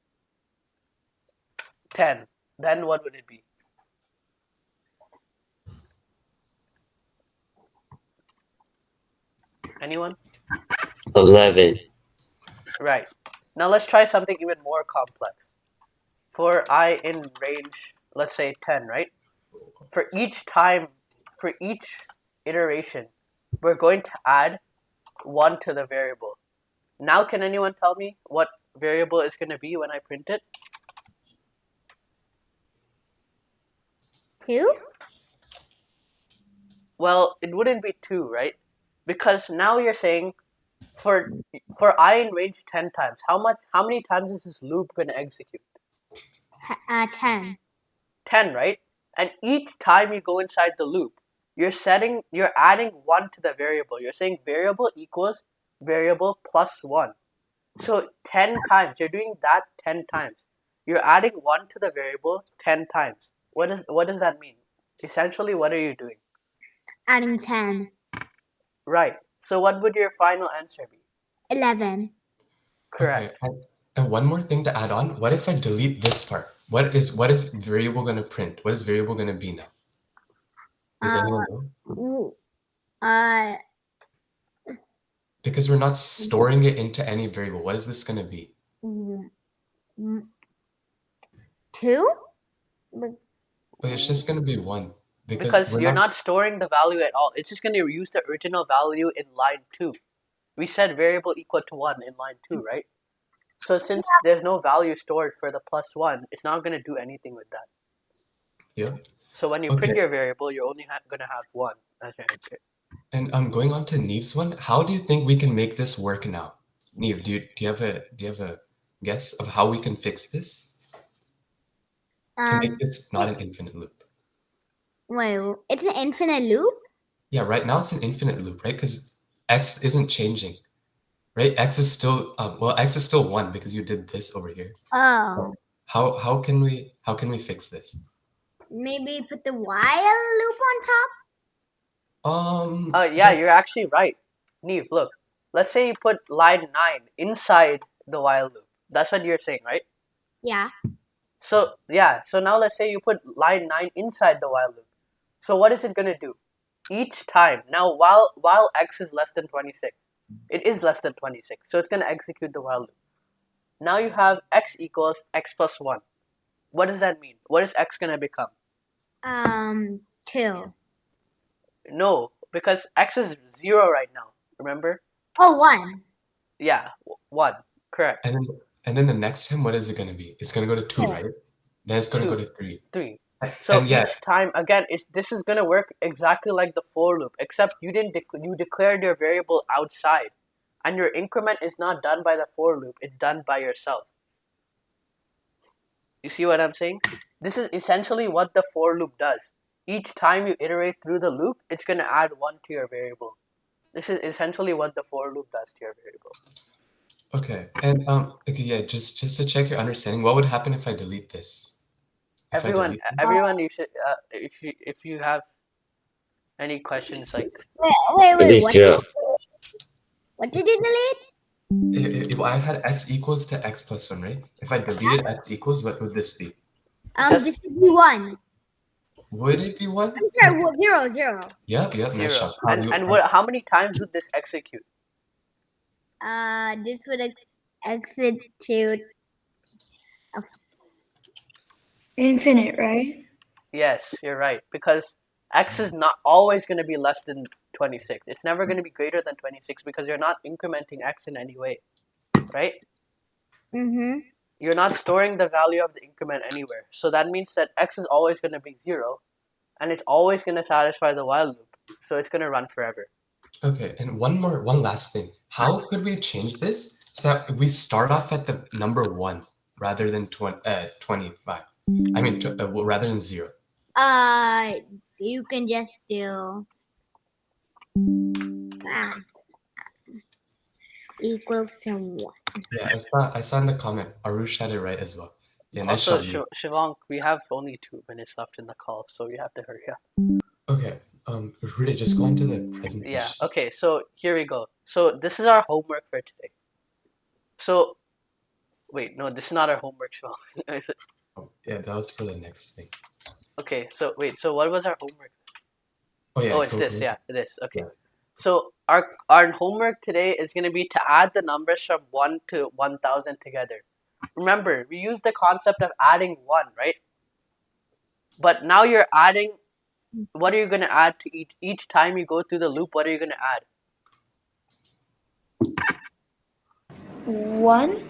10? Then what would it be? Anyone? 11. Right. Now let's try something even more complex. For I in range, let's say 10, right? For each iteration, we're going to add 1 to the variable. Now can anyone tell me what variable is going to be when I print it? 2? Well, it wouldn't be 2, right? Because now you're saying for I in range 10 times, how many times is this loop going to execute? 10. 10, right? And each time you go inside the loop, you're adding 1 to the variable. You're saying variable equals variable plus 1. So 10 times, you're doing that 10 times. You're adding 1 to the variable 10 times. What does that mean? Essentially, what are you doing? Adding 10. Right. So what would your final answer be? 11. Correct. Okay. And one more thing to add on. What if I delete this part? What is variable going to print? What is variable going to be now? Does anyone know? Because we're not storing it into any variable. What is this going to be? 2? But it's just going to be 1. Because you're not storing the value at all. It's just going to use the original value in line 2. We said variable equal to 1 in line 2, right? So since there's no value stored for the plus 1, it's not going to do anything with that. Yeah. So when you print your variable, you're only going to have 1 as your answer. And going on to Neve's one, how do you think we can make this work now? Neve, do you have a guess of how we can fix this? To make this not an infinite loop. Wait, it's an infinite loop? Yeah, right now it's an infinite loop, right? Because x isn't changing, right? X is still 1 because you did this over here. Oh. How can we fix this? Maybe put the while loop on top? Yeah, you're actually right. Neve, look. Let's say you put line 9 inside the while loop. That's what you're saying, right? Yeah. So now let's say you put line 9 inside the while loop. So what is it going to do? Each time, now while x is less than 26, it is less than 26, so it's going to execute the while loop. Now you have x equals x plus 1. What does that mean? What is x going to become? 2. No, because x is 0 right now, remember? Oh, 1. Yeah, 1, correct. And then the next time, what is it going to be? It's going to go to 2, right? Then it's going to go to 3. 3. So each time, again, this is going to work exactly like the for loop, except you declared your variable outside, and your increment is not done by the for loop, it's done by yourself. You see what I'm saying? This is essentially what the for loop does. Each time you iterate through the loop, it's going to add 1 to your variable. This is essentially what the for loop does to your variable. Okay, and just to check your understanding, what would happen if I delete this? Everyone, you should if you have any questions, like wait, What what did you delete? If I had x equals to x plus 1, right? If I deleted x equals, what would this be? Just This would be 1. Would it be 1? I'm sorry, well, 0, 0. Yep, nice 0. shot. And how many times would this execute? This would execute Infinite, right? Yes, you're right. Because x is not always going to be less than 26. It's never going to be greater than 26 because you're not incrementing x in any way, right? Mm-hmm. You're not storing the value of the increment anywhere. So that means that x is always going to be 0, and it's always going to satisfy the while loop. So it's going to run forever. Okay, and one last thing. How could we change this so that we start off at the number 1 rather than 25? I mean, rather than 0. You can just do equals to 1. Yeah, I saw in the comment. Arush had it right as well. Yeah, nice Also, shot. Shivang, we have only 2 minutes left in the call, so we have to hurry up. Okay, Rudy, just go into the presentation. Yeah, okay, so here we go. So this is our homework for today. So, wait, no, this is not our homework, Shivang. Oh, yeah, that was for the next thing. Okay, so wait, so what was our homework? Oh, yeah. Oh, it's this, yeah, this, okay. Yeah. So our homework today is going to be to add the numbers from 1 to 1000 together. Remember, we used the concept of adding 1, right? But now you're adding, what are you going to add to each time you go through the loop? What are you going to add? 1.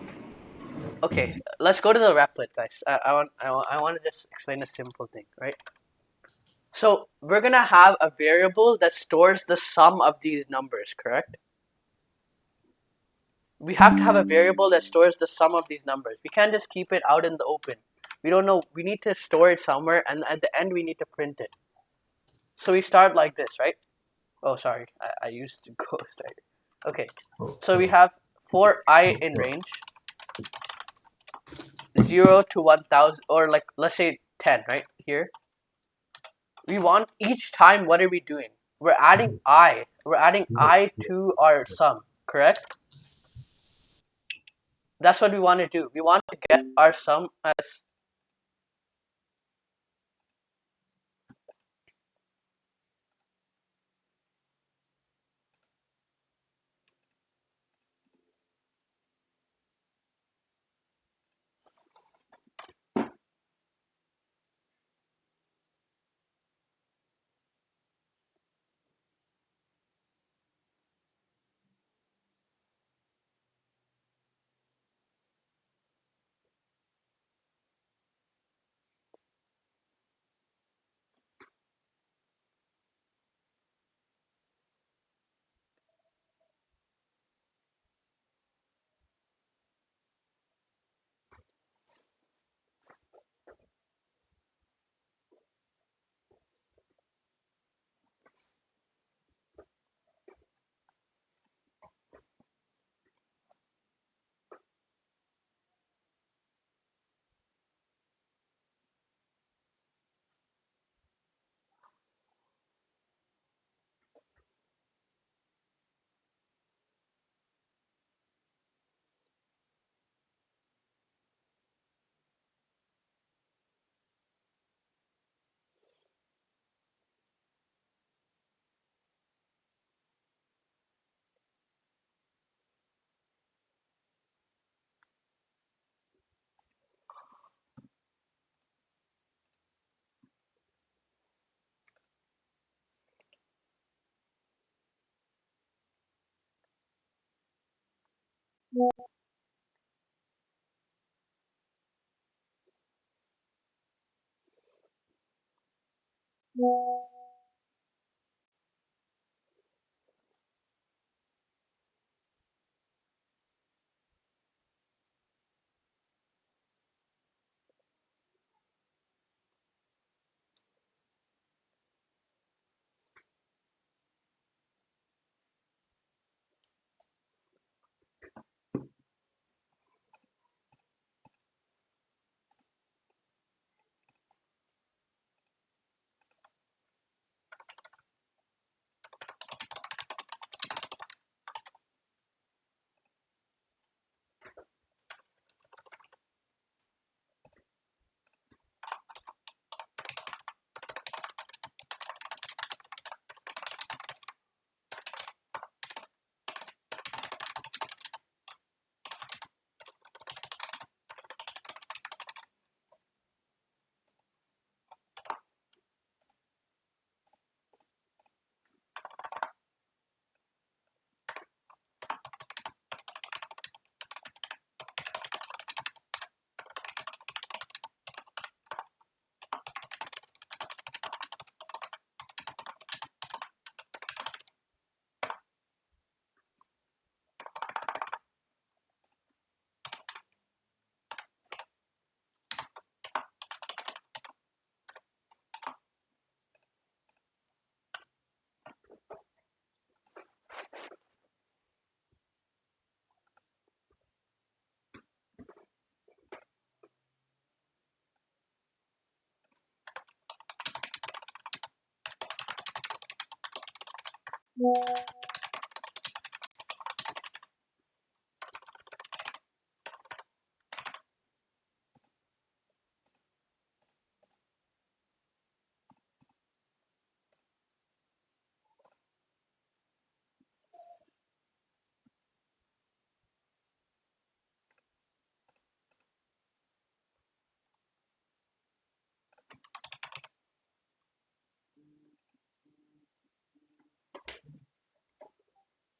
Okay, let's go to the replit, guys. I want to just explain a simple thing, right? So we're going to have a variable that stores the sum of these numbers, correct? We have to have a variable that stores the sum of these numbers. We can't just keep it out in the open. We don't know. We need to store it somewhere, and at the end we need to print it. So we start like this, right? Oh, sorry, I used Ghost, right? Okay, so we have for I in range 0 to 1000, or like let's say 10, right here. We want each time. What are we doing? We're adding I. We're adding I to our sum, correct? That's what we want to do. We want to get our sum as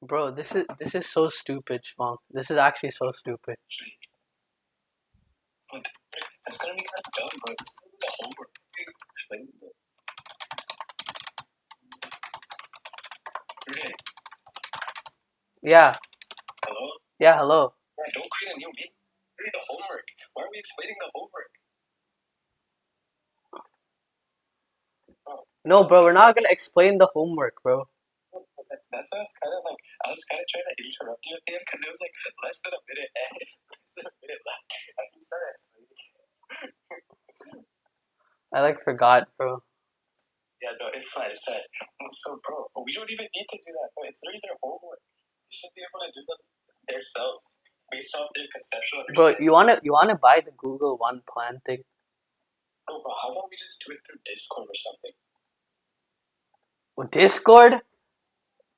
Bro, this is so stupid, Shmong. This is actually so stupid. That's gonna be kind of dumb, bro. This is the homework. Explain it. Okay. Yeah. Hello? Yeah, hello. Yeah, don't create a new meeting. Create the homework. Why are we explaining the homework? No, bro, we're not gonna explain the homework, bro. That's what I was kind of like. I was kind of trying to interrupt you at the end because it was like less than a minute and less than a minute left. And you started explaining. I like forgot, bro. Yeah, no, it's fine. It's fine. So, bro, we don't even need to do that. Bro. It's literally their homework. They should be able to do them themselves based off their conceptual Bro, understanding. you wanna buy the Google One plan thing? Bro, how about we just do it through Discord or something? Discord?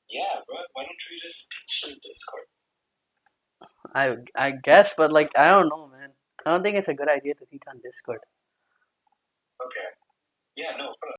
Yeah, bro. Why don't we just shoot Discord? I guess, but like I don't know, man. I don't think it's a good idea to teach on Discord. Okay. Yeah, no, bro.